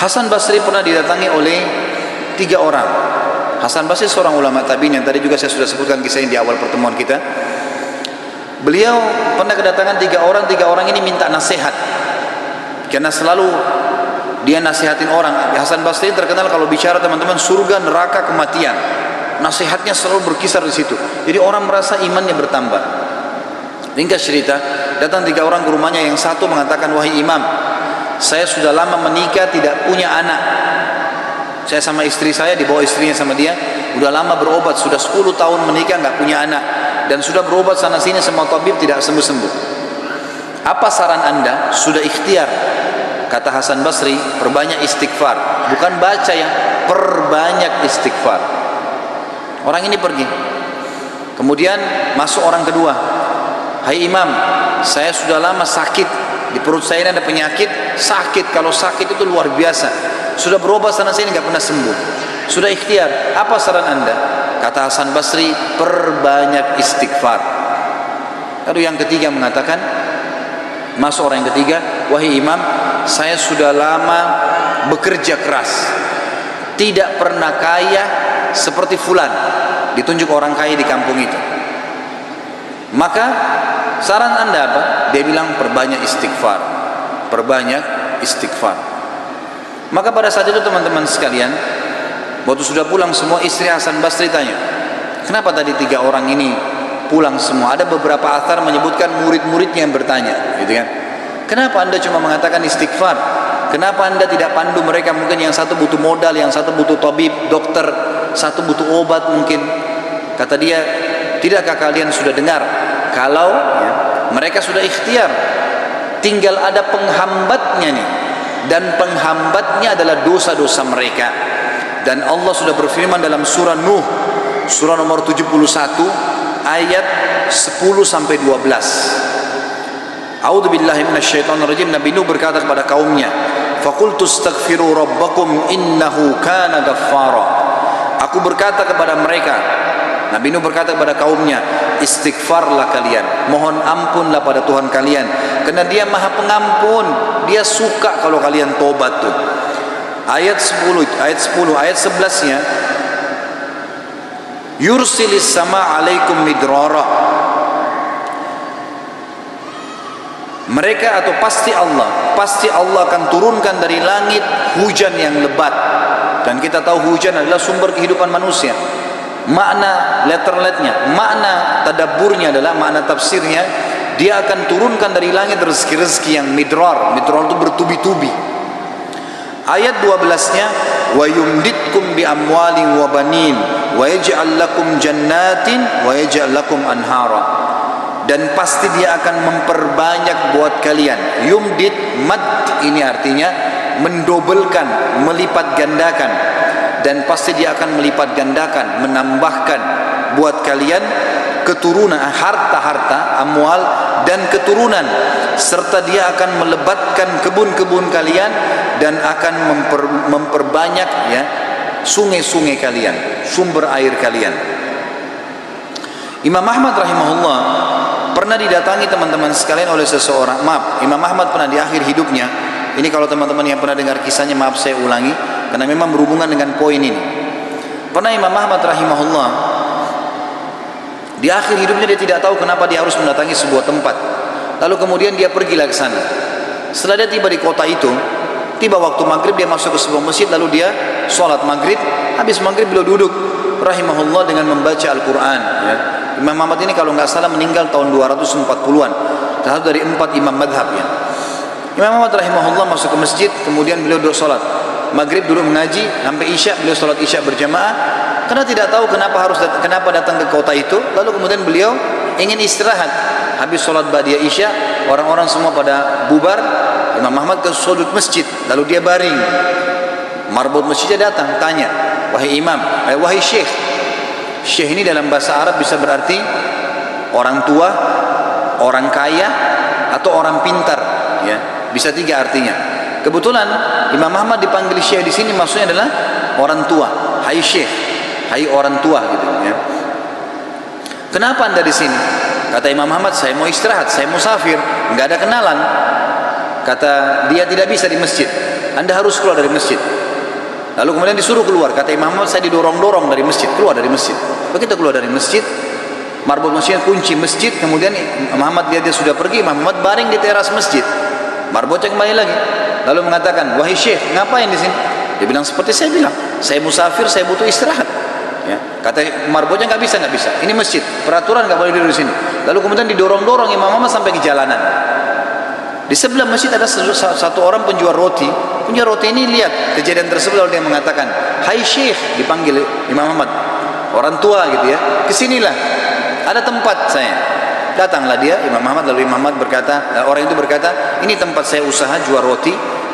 Hasan Basri pernah didatangi oleh 3 orang. Hasan Basri seorang ulama tabi'in yang tadi juga saya sudah sebutkan kisahnya di awal pertemuan kita. Beliau pernah kedatangan 3 orang ini minta nasihat, karena selalu dia nasihatin orang. Hasan Basri terkenal kalau bicara teman-teman surga, neraka, kematian, nasihatnya selalu berkisar di situ. Jadi orang merasa imannya bertambah. Ringkas cerita, datang 3 orang ke rumahnya. Yang satu mengatakan, wahai imam, saya sudah lama menikah tidak punya anak. Saya sama istri saya, dibawa istrinya sama dia, udah lama berobat, sudah 10 tahun menikah nggak punya anak, dan sudah berobat sana sini sama tabib tidak sembuh-sembuh. Apa saran anda? Sudah ikhtiar, kata Hasan Basri, perbanyak istighfar. Bukan baca ya, perbanyak istighfar. Orang ini pergi. Kemudian masuk orang kedua. Hai imam, saya sudah lama sakit, di perut saya ini ada penyakit, sakit. Kalau sakit itu luar biasa, sudah berobat sana sini nggak pernah sembuh. Sudah ikhtiar, apa saran anda? Kata Hasan Basri, perbanyak istighfar. Lalu yang ketiga mengatakan, masuk orang yang ketiga, wahai imam, saya sudah lama bekerja keras, tidak pernah kaya seperti fulan. Ditunjuk orang kaya di kampung itu. Maka saran anda apa? Dia bilang perbanyak istighfar, perbanyak istighfar. Maka pada saat itu teman-teman sekalian, waktu sudah pulang semua, istri Hasan Basri tanya, kenapa tadi 3 orang ini pulang semua? Ada beberapa athar menyebutkan murid-muridnya yang bertanya, gitu kan? Kenapa anda cuma mengatakan istighfar? Kenapa anda tidak pandu mereka? Mungkin yang satu butuh modal, yang satu butuh tabib, dokter, satu butuh obat mungkin. Kata dia, tidakkah kalian sudah dengar kalau mereka sudah ikhtiar, tinggal ada penghambatnya nih, dan penghambatnya adalah dosa-dosa mereka. Dan Allah sudah berfirman dalam surah Nuh, surah nomor 71 ayat 10 sampai 12. A'udzubillahi minasyaitonirrajim. Nabi Nuh berkata kepada kaumnya, faqultu astaghfiru rabbakum innahu kana ghaffara. Aku berkata kepada mereka, Nabi Nuh berkata kepada kaumnya, istighfarlah kalian, mohon ampunlah pada Tuhan kalian, karena dia maha pengampun, dia suka kalau kalian tobat tuh. Ayat 10, ayat 11-nya, yursilis sama alaikum midrara. Mereka atau pasti Allah akan turunkan dari langit hujan yang lebat. Dan kita tahu hujan adalah sumber kehidupan manusia. Makna letterletnya, makna tadabburnya adalah, makna tafsirnya, dia akan turunkan dari langit rezeki-rezeki yang midrar. Midrar itu bertubi-tubi. Ayat 12-nya, wa yumditkum bi amwalin wa banin wa yaj'al lakum jannatin wa yaj'al lakum anhara. Dan pasti dia akan memperbanyak buat kalian. Yumdit, mad ini artinya mendobelkan, melipat gandakan. Dan pasti dia akan melipat gandakan, menambahkan buat kalian keturunan, harta-harta, amwal dan keturunan, serta dia akan melebatkan kebun-kebun kalian dan akan memperbanyak ya sungai-sungai kalian, sumber air kalian. Imam Ahmad rahimahullah pernah didatangi teman-teman sekalian oleh seseorang. Maaf, Imam Ahmad pernah di akhir hidupnya, ini kalau teman-teman yang pernah dengar kisahnya, maaf saya ulangi karena memang berhubungan dengan poin ini. Pernah Imam Ahmad rahimahullah di akhir hidupnya dia tidak tahu kenapa dia harus mendatangi sebuah tempat. Lalu kemudian dia pergilah ke sana. Setelah dia tiba di kota itu, tiba waktu maghrib, dia masuk ke sebuah masjid, lalu dia sholat maghrib. Habis maghrib beliau duduk rahimahullah dengan membaca Al-Quran ya. Imam Ahmad ini kalau nggak salah meninggal tahun 240-an, salah satu dari 4 imam madhab ya. Imam Ahmad rahimahullah masuk ke masjid, kemudian beliau duduk sholat maghrib, dulu mengaji sampai isya, beliau sholat isya berjamaah karena tidak tahu kenapa datang ke kota itu. Lalu kemudian beliau ingin istirahat. Habis sholat ba'diyah isya, orang-orang semua pada bubar, Imam Ahmad ke sudut masjid, lalu dia baring. Marbot masjidnya datang tanya, wahai imam, wahai syekh. Syekh ini dalam bahasa Arab bisa berarti orang tua, orang kaya, atau orang pintar ya, bisa 3 artinya. Kebetulan Imam Ahmad dipanggil syekh di sini maksudnya adalah orang tua. Hai syekh, hai orang tua gitu ya. Kenapa anda di sini? Kata Imam Ahmad, saya mau istirahat, saya musafir, nggak ada kenalan. Kata dia, tidak bisa di masjid. Anda harus keluar dari masjid. Lalu kemudian disuruh keluar. Kata Imam Ahmad, saya didorong-dorong dari masjid, keluar dari masjid. Begitu keluar dari masjid, marbot masjid kunci masjid. Kemudian Imam Ahmad lihat dia sudah pergi. Imam Ahmad baring di teras masjid. Marbotnya kembali lagi. Lalu mengatakan, wahai syekh, ngapain di sini? Dia bilang seperti saya bilang, saya musafir, saya butuh istirahat. Ya. Kata marbotnya, nggak bisa. Ini masjid, peraturan nggak boleh tidur di sini. Lalu kemudian didorong-dorong Imam Ahmad sampai ke jalanan. Di sebelah masjid ada satu orang penjual roti. Penjual roti ini lihat kejadian tersebut, lalu dia mengatakan, hai syekh, dipanggil Imam Ahmad, orang tua gitu ya, kesinilah, ada tempat saya. Datanglah dia, Imam Ahmad. Lalu Imam Ahmad berkata, orang itu berkata, ini tempat saya usaha jual roti.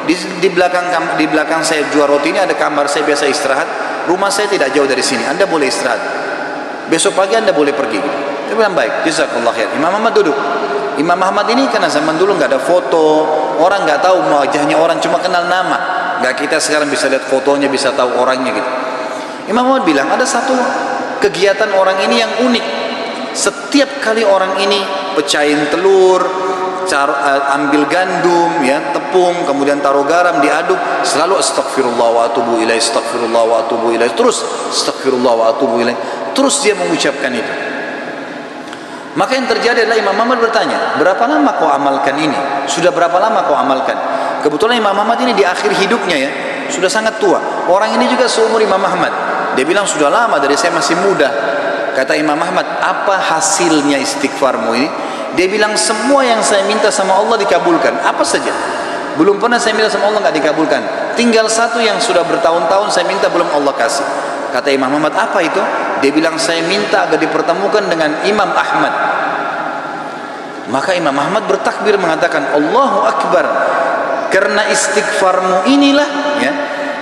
Di belakang saya jual roti ini ada kamar saya biasa istirahat. Rumah saya tidak jauh dari sini. Anda boleh istirahat. Besok pagi Anda boleh pergi. Dia bilang baik. Jazakallah khair. Imam Ahmad duduk. Imam Ahmad ini karena zaman dulu nggak ada foto, orang nggak tahu wajahnya, orang cuma kenal nama. Nggak kita sekarang bisa lihat fotonya, bisa tahu orangnya gitu. Imam Ahmad bilang ada satu kegiatan orang ini yang unik. Setiap kali orang ini pecahin telur, ambil gandum, ya, tepung, kemudian taruh garam, diaduk, selalu astagfirullah wa atubu ilaih, astagfirullah wa atubu ilaih, terus astagfirullah wa atubu ilaih, terus dia mengucapkan itu. Maka yang terjadi adalah Imam Ahmad bertanya, berapa lama kau amalkan ini? Sudah berapa lama kau amalkan? Kebetulan Imam Ahmad ini di akhir hidupnya, ya, sudah sangat tua. Orang ini juga seumur Imam Ahmad. Dia bilang sudah lama, dari saya masih muda. Kata Imam Ahmad, apa hasilnya istighfarmu ini? Dia bilang semua yang saya minta sama Allah dikabulkan. Apa saja? Belum pernah saya minta sama Allah nggak dikabulkan. Tinggal satu yang sudah bertahun-tahun saya minta belum Allah kasih. Kata Imam Ahmad, apa itu? Dia bilang saya minta agar dipertemukan dengan Imam Ahmad. Maka Imam Ahmad bertakbir mengatakan Allahu Akbar. Karena istighfarmu inilah, ya,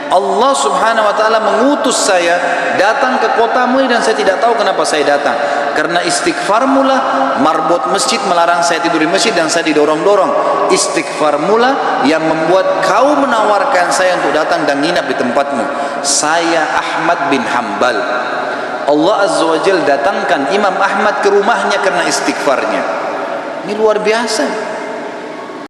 Allah subhanahu wa ta'ala mengutus saya datang ke kotamu ini, dan saya tidak tahu kenapa saya datang. Karena istighfarmulah marbot masjid melarang saya tidur di masjid dan saya didorong-dorong. Istighfarmulah yang membuat kau menawarkan saya untuk datang dan nginap di tempatmu. Saya Ahmad bin Hanbal. Allah Azza wa Jalla datangkan Imam Ahmad ke rumahnya karena istighfarnya. Ini luar biasa.